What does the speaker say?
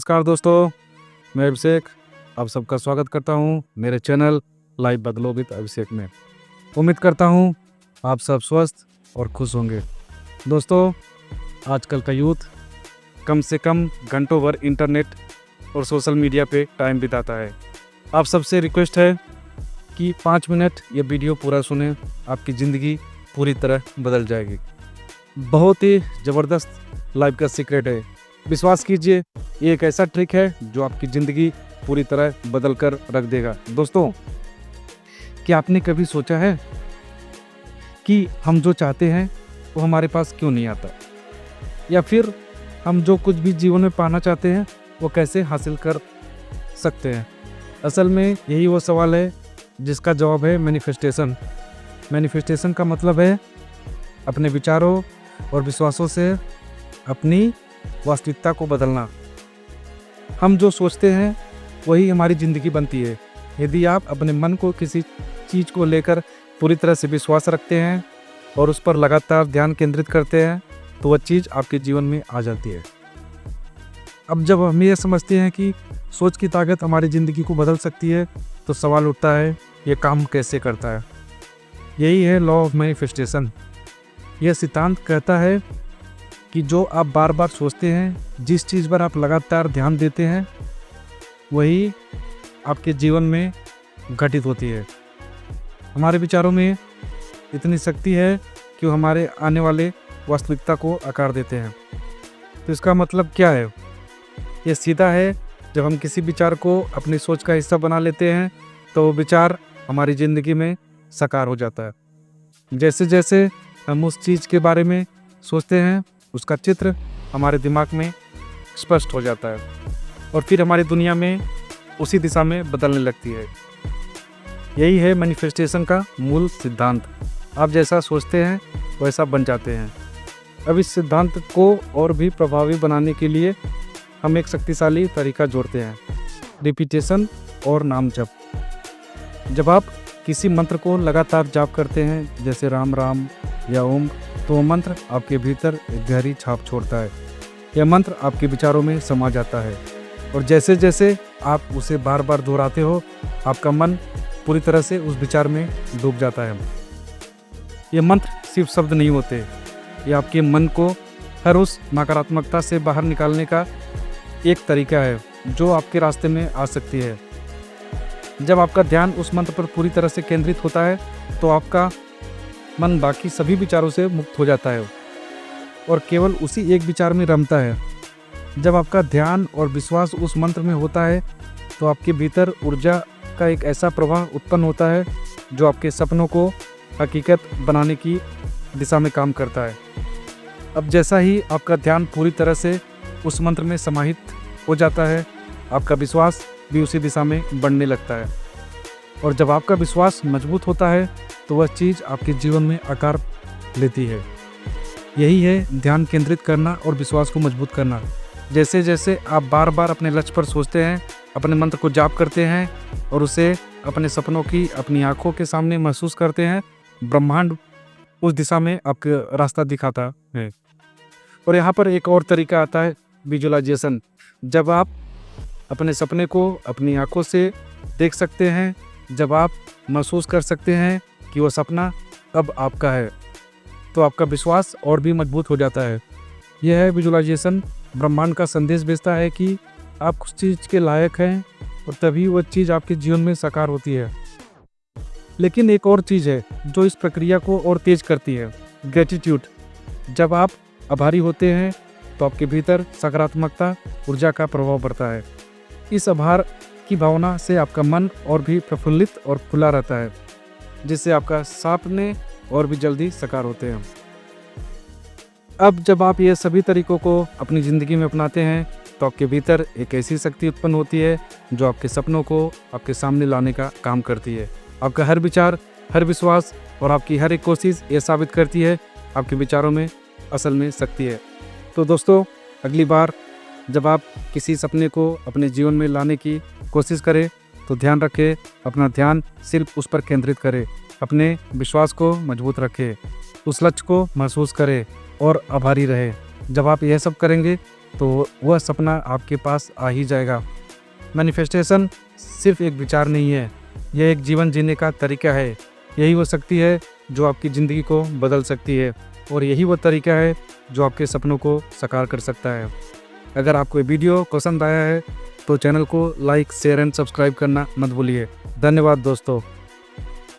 नमस्कार दोस्तों, मैं अभिषेक आप सबका स्वागत करता हूं मेरे चैनल लाइव बदलो विद अभिषेक में। उम्मीद करता हूं आप सब स्वस्थ और खुश होंगे। दोस्तों, आजकल का यूथ कम से कम घंटों भर इंटरनेट और सोशल मीडिया पे टाइम बिताता है। आप सबसे रिक्वेस्ट है कि 5 मिनट ये वीडियो पूरा सुने, आपकी ज़िंदगी पूरी तरह बदल जाएगी। बहुत ही ज़बरदस्त लाइफ का सीक्रेट है। विश्वास कीजिए, ये एक ऐसा ट्रिक है जो आपकी ज़िंदगी पूरी तरह बदल कर रख देगा। दोस्तों, क्या आपने कभी सोचा है कि हम जो चाहते हैं वो हमारे पास क्यों नहीं आता, या फिर हम जो कुछ भी जीवन में पाना चाहते हैं वो कैसे हासिल कर सकते हैं? असल में यही वो सवाल है जिसका जवाब है मैनिफेस्टेशन। मैनिफेस्टेशन का मतलब है अपने विचारों और विश्वासों से अपनी वास्तविकता को बदलना। हम जो सोचते हैं वही हमारी ज़िंदगी बनती है। यदि आप अपने मन को किसी चीज़ को लेकर पूरी तरह से विश्वास रखते हैं और उस पर लगातार ध्यान केंद्रित करते हैं तो वह चीज़ आपके जीवन में आ जाती है। अब जब हम ये समझते हैं कि सोच की ताकत हमारी ज़िंदगी को बदल सकती है तो सवाल उठता है, ये काम कैसे करता है? यही है लॉ ऑफ मैनिफेस्टेशन। यह सिद्धांत कहता है कि जो आप बार बार सोचते हैं, जिस चीज़ पर आप लगातार ध्यान देते हैं, वही आपके जीवन में घटित होती है। हमारे विचारों में इतनी शक्ति है कि वो हमारे आने वाले वास्तविकता को आकार देते हैं। तो इसका मतलब क्या है? ये सीधा है, जब हम किसी विचार को अपनी सोच का हिस्सा बना लेते हैं तो वो विचार हमारी ज़िंदगी में साकार हो जाता है। जैसे जैसे हम उस चीज़ के बारे में सोचते हैं, उसका चित्र हमारे दिमाग में स्पष्ट हो जाता है और फिर हमारी दुनिया में उसी दिशा में बदलने लगती है। यही है मैनिफेस्टेशन का मूल सिद्धांत। आप जैसा सोचते हैं वैसा बन जाते हैं। अब इस सिद्धांत को और भी प्रभावी बनाने के लिए हम एक शक्तिशाली तरीका जोड़ते हैं, रिपीटेशन और नाम जप। जब आप किसी मंत्र को लगातार जाप करते हैं, जैसे राम राम या ओम, तो मंत्र आपके भीतर एक गहरी छाप छोड़ता है। यह मंत्र आपके विचारों में समा जाता है और जैसे जैसे आप उसे बार बार दोहराते हो, आपका मन पूरी तरह से उस विचार में डूब जाता है। ये मंत्र सिर्फ शब्द नहीं होते, ये आपके मन को हर उस नकारात्मकता से बाहर निकालने का एक तरीका है जो आपके रास्ते में आ सकती है। जब आपका ध्यान उस मंत्र पर पूरी तरह से केंद्रित होता है तो आपका मन बाकी सभी विचारों से मुक्त हो जाता है और केवल उसी एक विचार में रमता है। जब आपका ध्यान और विश्वास उस मंत्र में होता है तो आपके भीतर ऊर्जा का एक ऐसा प्रवाह उत्पन्न होता है जो आपके सपनों को हकीकत बनाने की दिशा में काम करता है। अब जैसा ही आपका ध्यान पूरी तरह से उस मंत्र में समाहित हो जाता है, आपका विश्वास भी उसी दिशा में बढ़ने लगता है और जब आपका विश्वास मजबूत होता है तो वह चीज़ आपके जीवन में आकार लेती है। यही है ध्यान केंद्रित करना और विश्वास को मजबूत करना। जैसे जैसे आप बार बार अपने लक्ष्य पर सोचते हैं, अपने मंत्र को जाप करते हैं और उसे अपने सपनों की अपनी आंखों के सामने महसूस करते हैं, ब्रह्मांड उस दिशा में आपका रास्ता दिखाता है। और यहाँ पर एक और तरीका आता है, विजुअलाइजेशन। जब आप अपने सपने को अपनी आंखों से देख सकते हैं, जब आप महसूस कर सकते हैं कि वो सपना अब आपका है, तो आपका विश्वास और भी मजबूत हो जाता है। यह है विजुअलाइजेशन। ब्रह्मांड का संदेश भेजता है कि आप उस चीज़ के लायक हैं और तभी वह चीज़ आपके जीवन में साकार होती है। लेकिन एक और चीज़ है जो इस प्रक्रिया को और तेज करती है, ग्रेटिट्यूड। जब आप आभारी होते हैं तो आपके भीतर सकारात्मकता ऊर्जा का प्रभाव बढ़ता है। इस आभार की भावना से आपका मन और भी प्रफुल्लित और खुला रहता है, जिससे आपका सपने और भी जल्दी साकार होते हैं। अब जब आप ये सभी तरीकों को अपनी ज़िंदगी में अपनाते हैं तो आपके भीतर एक ऐसी शक्ति उत्पन्न होती है जो आपके सपनों को आपके सामने लाने का काम करती है। आपका हर विचार, हर विश्वास और आपकी हर एक कोशिश ये साबित करती है आपके विचारों में असल में शक्ति है। तो दोस्तों, अगली बार जब आप किसी सपने को अपने जीवन में लाने की कोशिश करें तो ध्यान रखें, अपना ध्यान सिर्फ उस पर केंद्रित करें, अपने विश्वास को मजबूत रखें, उस लक्ष्य को महसूस करें और आभारी रहें। जब आप यह सब करेंगे तो वह सपना आपके पास आ ही जाएगा। मैनिफेस्टेशन सिर्फ एक विचार नहीं है, यह एक जीवन जीने का तरीका है। यही वो शक्ति है जो आपकी ज़िंदगी को बदल सकती है, और यही वो तरीका है जो आपके सपनों को साकार कर सकता है। अगर आपको ये वीडियो पसंद आया है तो चैनल को लाइक, शेयर एंड सब्सक्राइब करना मत भूलिए। धन्यवाद दोस्तों।